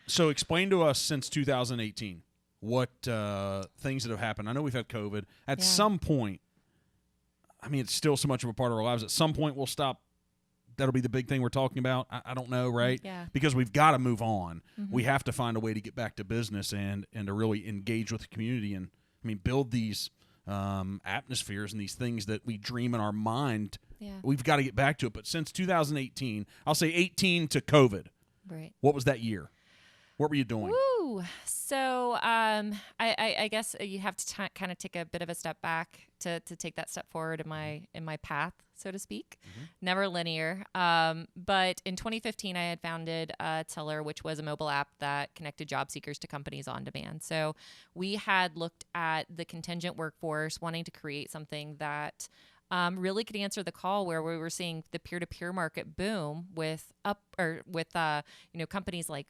So explain to us since 2018 what things that have happened. I know we've had COVID. At some point, I mean, it's still so much of a part of our lives. At some point, we'll stop. That'll be the big thing we're talking about. I don't know, right? Yeah. Because we've got to move on. Mm-hmm. We have to find a way to get back to business and to really engage with the community and, I mean, build these atmospheres and these things that we dream in our mind. Yeah. We've got to get back to it. But since 2018, I'll say 18 to COVID. Right. What was that year? What were you doing? Woo. So I guess you have to kind of take a bit of a step back to take that step forward in my path, so to speak. Mm-hmm. Never linear. But in 2015, I had founded Tiller, which was a mobile app that connected job seekers to companies on demand. So we had looked at the contingent workforce, wanting to create something that really could answer the call where we were seeing the peer-to-peer market boom with companies like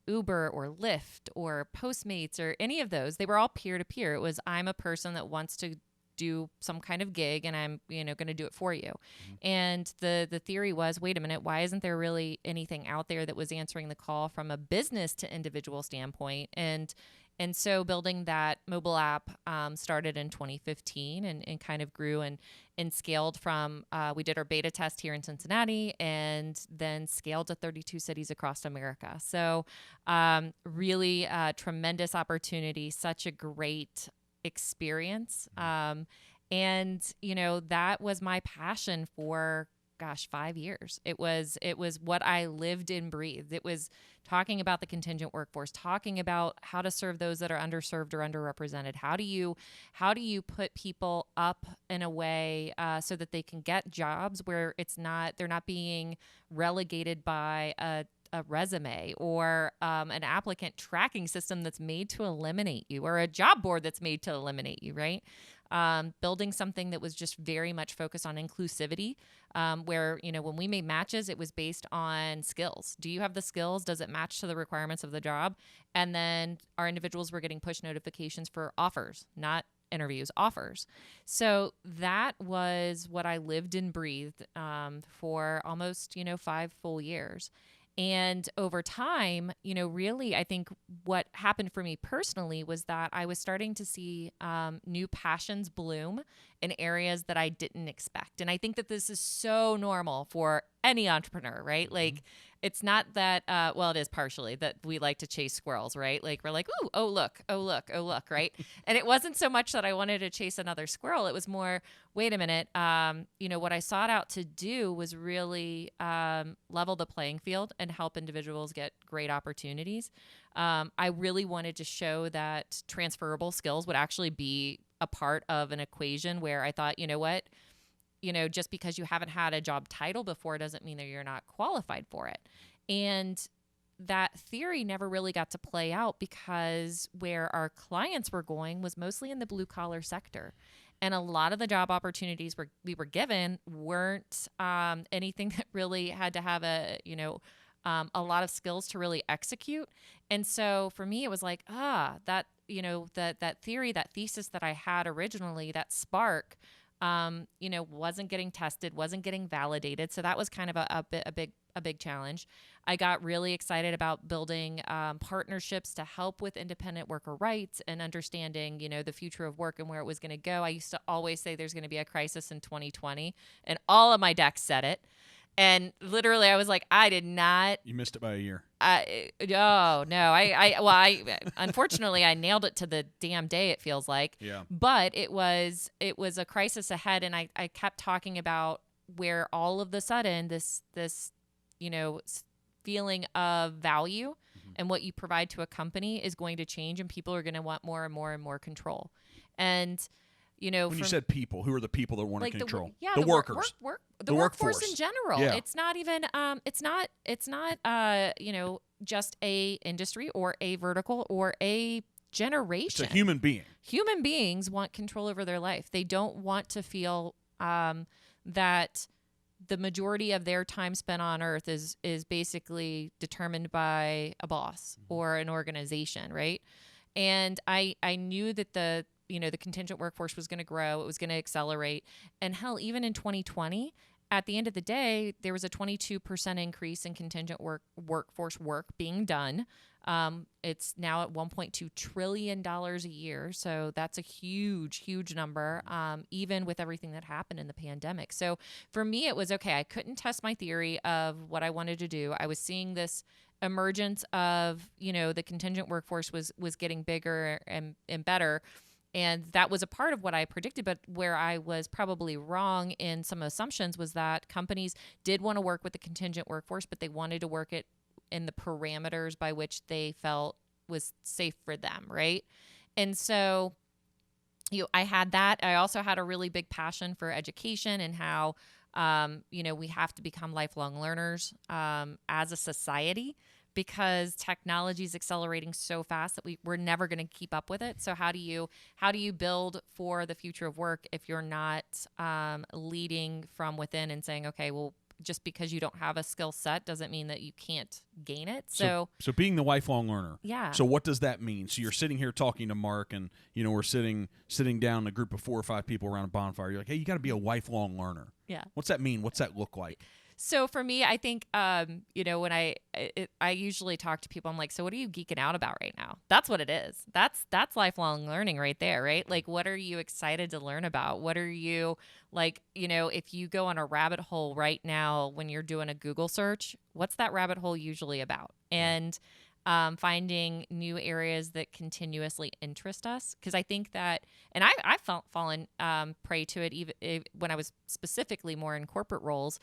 Uber or Lyft or Postmates or any of those. They were all peer-to-peer. It was, I'm a person that wants to do some kind of gig and I'm going to do it for you. Mm-hmm. And the theory was, wait a minute, why isn't there really anything out there that was answering the call from a business to individual standpoint? And so building that mobile app started in 2015 and kind of grew and scaled from, we did our beta test here in Cincinnati and then scaled to 32 cities across America. So really tremendous opportunity, such a great experience. And, that was my passion for 5 years. It was what I lived and breathed. It was talking about the contingent workforce, talking about how to serve those that are underserved or underrepresented. How do you put people up in a way so that they can get jobs where they're not being relegated by a resume or an applicant tracking system that's made to eliminate you or a job board that's made to eliminate you, right? Building something that was just very much focused on inclusivity, where, when we made matches, it was based on skills. Do you have the skills? Does it match to the requirements of the job? And then our individuals were getting push notifications for offers, not interviews, offers. So that was what I lived and breathed for almost, 5 full years. And over time, really, I think what happened for me personally was that I was starting to see new passions bloom in areas that I didn't expect. And I think that this is so normal for any entrepreneur, right? Mm-hmm. Like, it's not that, it is partially that we like to chase squirrels, right? Like, we're like, ooh, oh, look, right? And it wasn't so much that I wanted to chase another squirrel. It was more, wait a minute, what I sought out to do was really level the playing field and help individuals get great opportunities. I really wanted to show that transferable skills would actually be a part of an equation where I thought, just because you haven't had a job title before doesn't mean that you're not qualified for it. And that theory never really got to play out because where our clients were going was mostly in the blue collar sector. And a lot of the job opportunities we were given weren't anything that really had to have a lot of skills to really execute. And so for me, it was like, that theory, that thesis that I had originally, that spark, wasn't getting tested, wasn't getting validated. So that was kind of a big challenge. I got really excited about building partnerships to help with independent worker rights and understanding, the future of work and where it was going to go. I used to always say there's going to be a crisis in 2020, and all of my decks said it. And literally, I was like, I did not. You missed it by a year. No. Unfortunately, I nailed it to the damn day. It feels like. Yeah. But it was a crisis ahead, and I kept talking about where all of the sudden this feeling of value and what you provide to a company is going to change, and people are going to want more and more and more control. And when you said people, who are the people that want to control? The workers. The workforce in general. Yeah. It's not even it's not just a industry or a vertical or a generation. It's a human being. Human beings want control over their life. They don't want to feel that the majority of their time spent on earth is basically determined by a boss or an organization, right? And I knew that the contingent workforce was going to grow. It was going to accelerate. And hell, even in 2020, at the end of the day, there was a 22% increase in contingent workforce work being done. It's now at $1.2 trillion a year. So that's a huge, huge number, even with everything that happened in the pandemic. So for me, it was okay. I couldn't test my theory of what I wanted to do. I was seeing this emergence of, the contingent workforce was getting bigger and better. And that was a part of what I predicted, but where I was probably wrong in some assumptions was that companies did want to work with the contingent workforce, but they wanted to work it in the parameters by which they felt was safe for them, right? And so I had that. I also had a really big passion for education and how, we have to become lifelong learners as a society, because technology is accelerating so fast that we're never going to keep up with it. So how do you build for the future of work if you're not leading from within and saying, okay, well, just because you don't have a skill set doesn't mean that you can't gain it. So being the lifelong learner. Yeah. So what does that mean? So you're sitting here talking to Mark, and we're sitting down in a group of 4 or 5 people around a bonfire. You're like, hey, you got to be a lifelong learner. Yeah. What's that mean? What's that look like? So for me, I think, when I usually talk to people, I'm like, so what are you geeking out about right now? That's what it is. That's lifelong learning right there, right? Like, what are you excited to learn about? What are you like, if you go on a rabbit hole right now, when you're doing a Google search, what's that rabbit hole usually about? And finding new areas that continuously interest us. Because I think that, and I've fallen prey to it even when I was specifically more in corporate roles,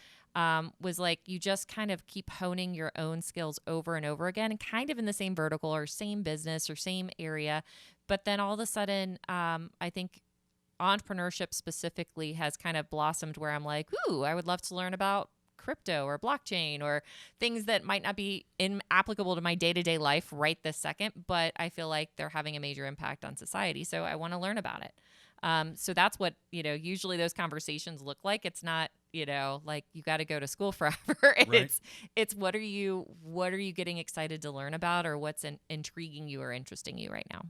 was like you just kind of keep honing your own skills over and over again, and kind of in the same vertical or same business or same area. But then all of a sudden, I think entrepreneurship specifically has kind of blossomed where I'm like, ooh, I would love to learn about crypto or blockchain or things that might not be applicable to my day-to-day life right this second, but I feel like they're having a major impact on society. So I want to learn about it. So that's what, usually those conversations look like. It's not, like you got to go to school forever. Right. It's what are you getting excited to learn about, or what's intriguing you or interesting you right now?